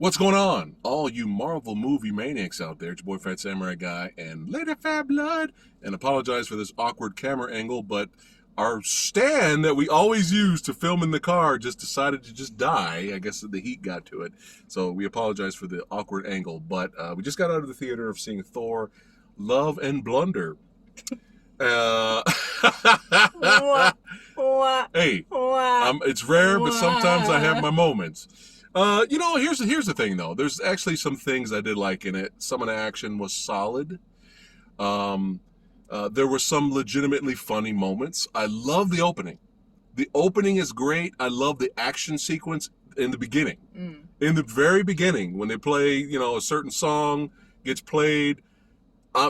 What's going on? All you Marvel movie maniacs out there, it's your boy Fat Samurai Guy and Lady Fat Blood. And apologize for this awkward camera angle, but our stand that we always use to film in the car just decided to just die. I guess the heat got to it. So we apologize for the awkward angle. But we just got out of the theater of seeing Thor, Love and Blunder. Uh, hey, it's rare, but sometimes I have my moments. Here's the thing though. There's actually some things I did like in it. Some of the action was solid. There were some legitimately funny moments. I love the opening. The opening is great. I love the action sequence in the beginning. In the very beginning, when they play, a certain song gets played.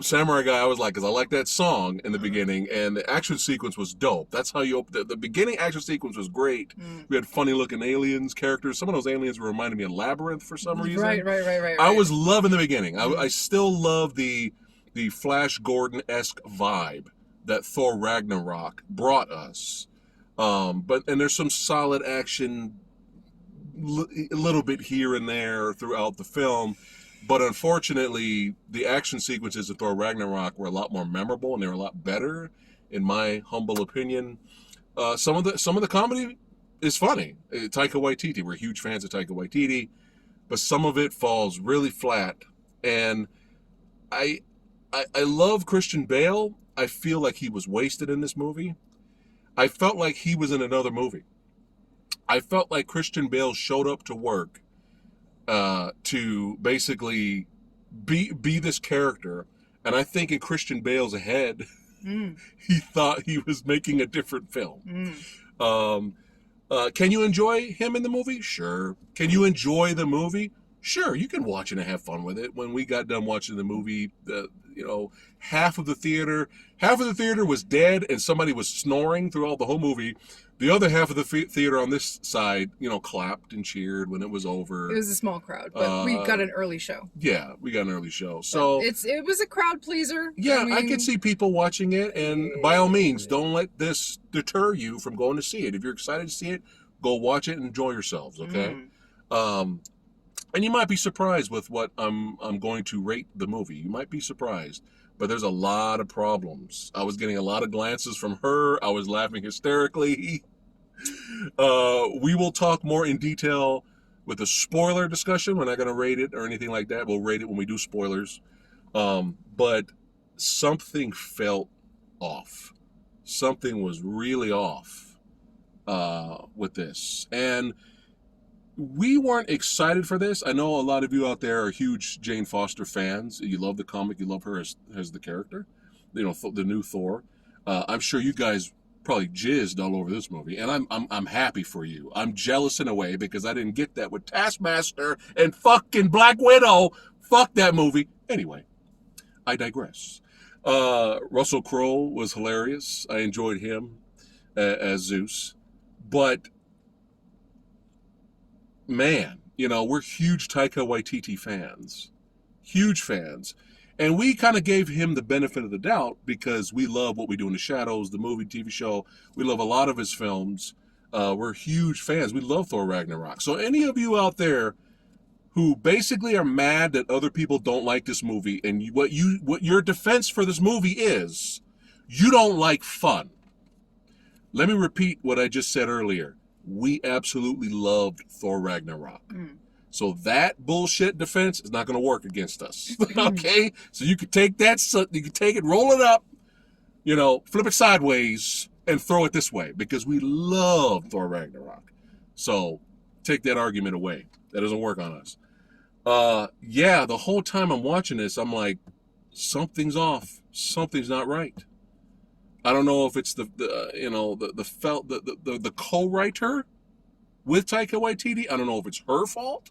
Samurai Guy, I was like, because I like that song in the beginning, and the action sequence was dope. That's how you open the beginning action sequence was great. We had funny looking aliens, characters. Some of those aliens were reminding me of Labyrinth for some reason. Right. I was loving the beginning. I still love the Flash Gordon-esque vibe that Thor Ragnarok brought us. And there's some solid action, a little bit here and there throughout the film. But unfortunately, the action sequences of Thor Ragnarok were a lot more memorable, and they were a lot better, in my humble opinion. Some of the comedy is funny. Taika Waititi, we're huge fans of Taika Waititi, but some of it falls really flat. And I love Christian Bale. I feel like he was wasted in this movie. I felt like he was in another movie. I felt like Christian Bale showed up to work to basically be this character, and I think in Christian Bale's head, he thought he was making a different film. Can you enjoy him in the movie? Sure. Can you enjoy the movie? Sure. You can watch it and have fun with it. When we got done watching the movie, half of the theater was dead, and somebody was snoring throughout the whole movie. The other half of the theater on this side, clapped and cheered when it was over. It was a small crowd, but we got an early show. Yeah, we got an early show. So it was a crowd pleaser. Yeah, I could see people watching it, and by all means, don't let this deter you from going to see it. If you're excited to see it, go watch it and enjoy yourselves, okay? And you might be surprised with what I'm going to rate the movie. You might be surprised. But there's a lot of problems. I was getting a lot of glances from her. I was laughing hysterically. We will talk more in detail with a spoiler discussion. We're not going to rate it or anything like that. We'll rate it when we do spoilers. But something felt off. Something was really off with this. And we weren't excited for this. I know a lot of you out there are huge Jane Foster fans. You love the comic. You love her as the character. The new Thor. I'm sure you guys probably jizzed all over this movie, and I'm happy for you. I'm jealous in a way because I didn't get that with Taskmaster and fucking Black Widow. Fuck that movie. Anyway, I digress. Russell Crowe was hilarious. I enjoyed him as Zeus, but man, we're huge Taika Waititi fans. Huge fans. And we kind of gave him the benefit of the doubt because we love What We Do in the Shadows, the movie, TV show. We love a lot of his films. We're huge fans. We love Thor Ragnarok. So any of you out there who basically are mad that other people don't like this movie, and what your defense for this movie is, you don't like fun. Let me repeat what I just said earlier. We absolutely loved Thor Ragnarok. So that bullshit defense is not going to work against us. Okay? So you can take that, you can take it, roll it up, flip it sideways, and throw it this way, because we love Thor Ragnarok. So take that argument away. That doesn't work on us. The whole time I'm watching this, I'm like, something's off. Something's not right. I don't know if it's the co-writer with Taika Waititi. I don't know if it's her fault,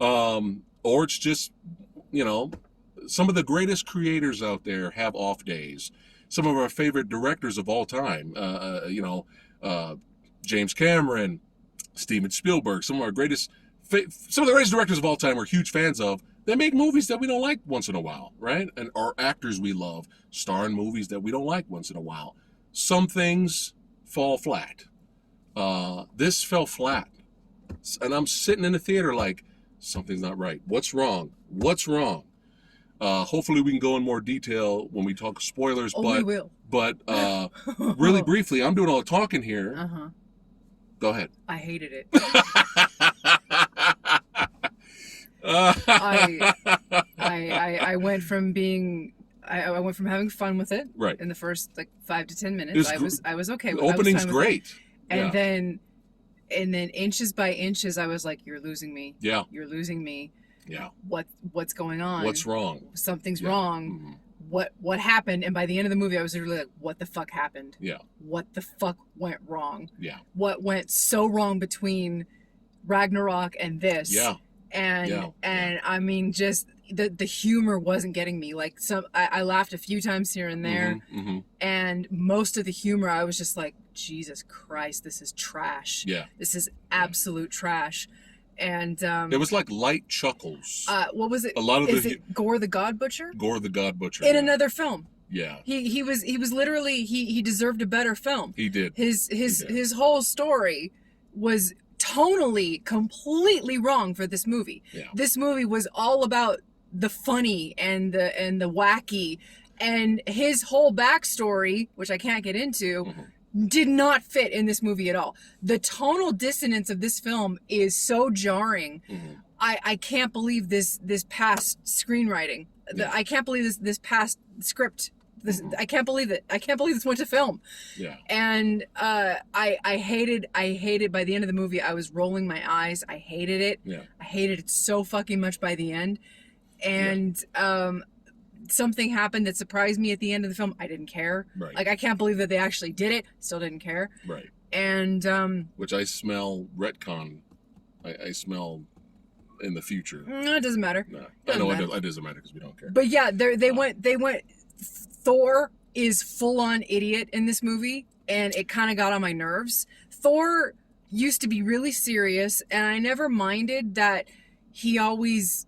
or it's just some of the greatest creators out there have off days. Some of our favorite directors of all time, James Cameron, Steven Spielberg, some of the greatest directors of all time we're huge fans of. They make movies that we don't like once in a while, right? And our actors we love star in movies that we don't like once in a while. Some things fall flat. This fell flat. And I'm sitting in the theater like, Something's not right. What's wrong? What's wrong? Hopefully we can go in more detail when we talk spoilers. Oh, but we will. But really briefly, I'm doing all the talking here. Uh-huh. Go ahead. I hated it. I went from being I went from having fun with it Right. in the first like 5 to 10 minutes. I was okay with it. The opening's great. And then inches by inches I was like, you're losing me. Yeah. You're losing me. Yeah. What's going on? What's wrong? Something's Yeah. wrong. Mm-hmm. What happened? And by the end of the movie I was literally like, what the fuck happened? Yeah. What the fuck went wrong? Yeah. What went so wrong between Ragnarok and this? Yeah. And I mean, just the humor wasn't getting me. Like I laughed a few times here and there, Mm-hmm. and most of the humor I was just like, Jesus Christ, this is trash. Yeah. This is absolute trash. And it was like light chuckles. what was it? A lot of is it Gore the God Butcher? Gore the God Butcher. In another film. Yeah. He was literally he deserved a better film. He did. His whole story was tonally completely wrong for this movie. Yeah. This movie was all about the funny and the wacky, and his whole backstory, which I can't get into, did not fit in this movie at all. The tonal dissonance of this film is so jarring. I can't believe this past screenwriting. I can't believe this past script. I can't believe it. I can't believe this went to film. Yeah. And I hated by the end of the movie, I was rolling my eyes. I hated it. Yeah. I hated it so fucking much by the end. And something happened that surprised me at the end of the film. I didn't care. Right. Like, I can't believe that they actually did it. Still didn't care. Right. And which I smell retcon. I smell in the future. it doesn't matter. No, I Doesn't know matter. it doesn't matter because we don't care. But yeah, they went. Thor is full on idiot in this movie, and it kind of got on my nerves. Thor used to be really serious, and I never minded that he always,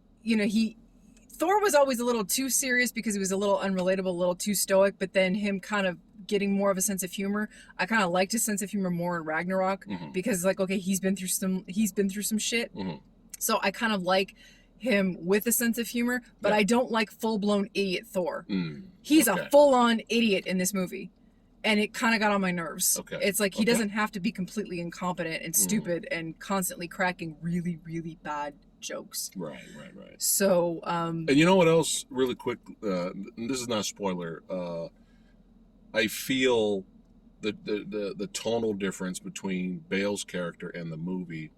Thor was always a little too serious because he was a little unrelatable, a little too stoic, but then him kind of getting more of a sense of humor. I kind of liked his sense of humor more in Ragnarok because like, okay, he's been through some shit. So I kind of like him with a sense of humor, but I don't like full-blown idiot Thor. He's a full-on idiot in this movie, and it kind of got on my nerves. It's like he doesn't have to be completely incompetent and stupid and constantly cracking really, really bad jokes. Right. So, and you know what else, really quick, this is not a spoiler, I feel the tonal difference between Bale's character and the movie,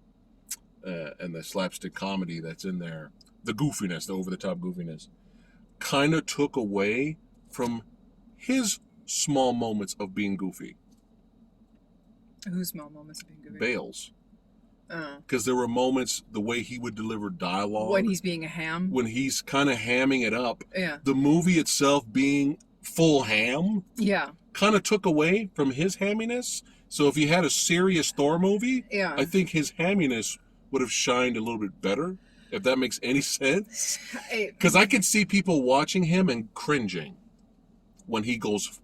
and the slapstick comedy that's in there, the goofiness, the over-the-top goofiness, kind of took away from his small moments of being goofy. Whose small moments of being goofy? Bale's. Because there were moments, the way he would deliver dialogue. When he's being a ham? When he's kind of hamming it up. Yeah. The movie itself being full ham. Yeah. Kind of took away from his hamminess. So if you had a serious Thor movie, I think his hamminess would have shined a little bit better, if that makes any sense. Because I could see people watching him and cringing when he goes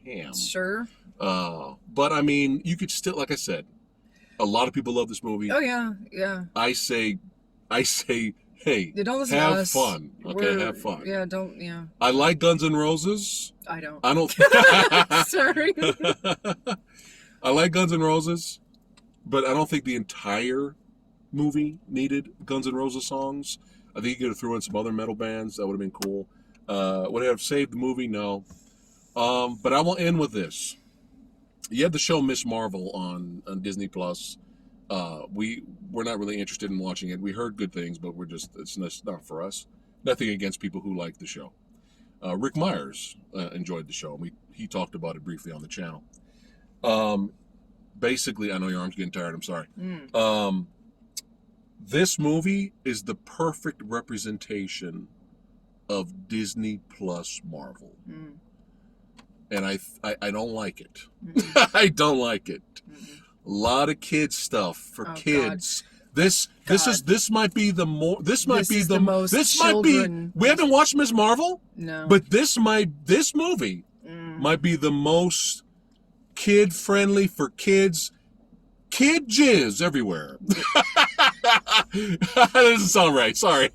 ham. Sure. But I mean, you could still, like I said, a lot of people love this movie. Oh yeah. I say, hey, don't listen to have us. fun. Okay, have fun. Yeah, don't. Yeah. I like Guns N' Roses. I don't. Sorry. I like Guns N' Roses, but I don't think the entire movie needed Guns N' Roses songs. I think you could have threw in some other metal bands. That would have been cool. Would it have saved the movie? No. But I will end with this. You had the show Miss Marvel on Disney Plus. We're not really interested in watching it. We heard good things, but it's not for us. Nothing against people who like the show. Rick Myers enjoyed the show. He talked about it briefly on the channel. Basically, I know your arm's getting tired. I'm sorry. This movie is the perfect representation of Disney Plus Marvel. And I don't like it. I don't like it. A lot of kids stuff for kids. God. This might be the most children. we haven't watched Ms. Marvel? No. But this movie might be the most kid friendly for kids. kid jizz everywhere. That doesn't sound right. Sorry.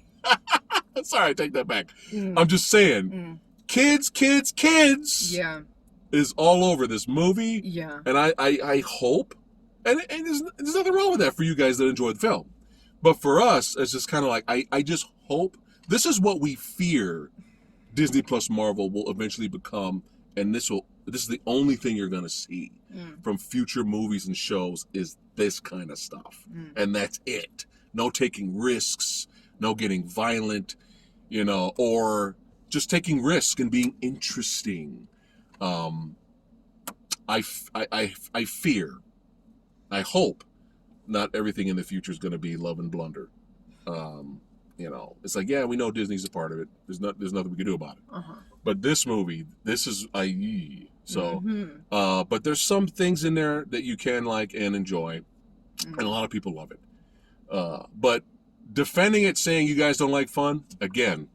Sorry, I take that back. I'm just saying, kids Yeah. is all over this movie. Yeah. And I hope, and there's nothing wrong with that for you guys that enjoy the film. But for us, it's just kind of like, I just hope, this is what we fear Disney plus Marvel will eventually become, and this is the only thing you're going to see from future movies and shows is this kind of stuff. And that's it. No taking risks, no getting violent, or just taking risks and being interesting. I fear, I hope not everything in the future is going to be love and blunder. It's like, yeah, we know Disney's a part of it. There's nothing we can do about it. But this movie, this is but there's some things in there that you can like and enjoy, and a lot of people love it. But defending it, saying you guys don't like fun, again,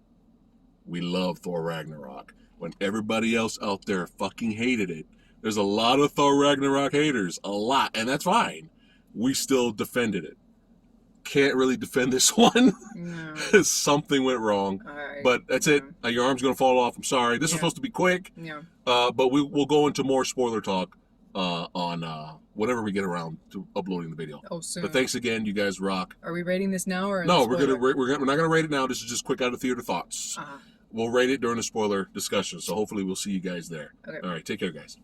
we love Thor Ragnarok. When everybody else out there fucking hated it, there's a lot of Thor Ragnarok haters, a lot, and that's fine. We still defended it. Can't really defend this one. No. Something went wrong. All right. But that's it. Your arm's going to fall off. I'm sorry. This was supposed to be quick. Yeah. But we'll go into more spoiler talk on whenever we get around to uploading the video. Oh, soon. But thanks again. You guys rock. Are we rating this now or? No, we're not gonna rate it now. This is just quick out of theater thoughts. We'll rate it during the spoiler discussion. So hopefully we'll see you guys there. Okay. All right. Take care, guys.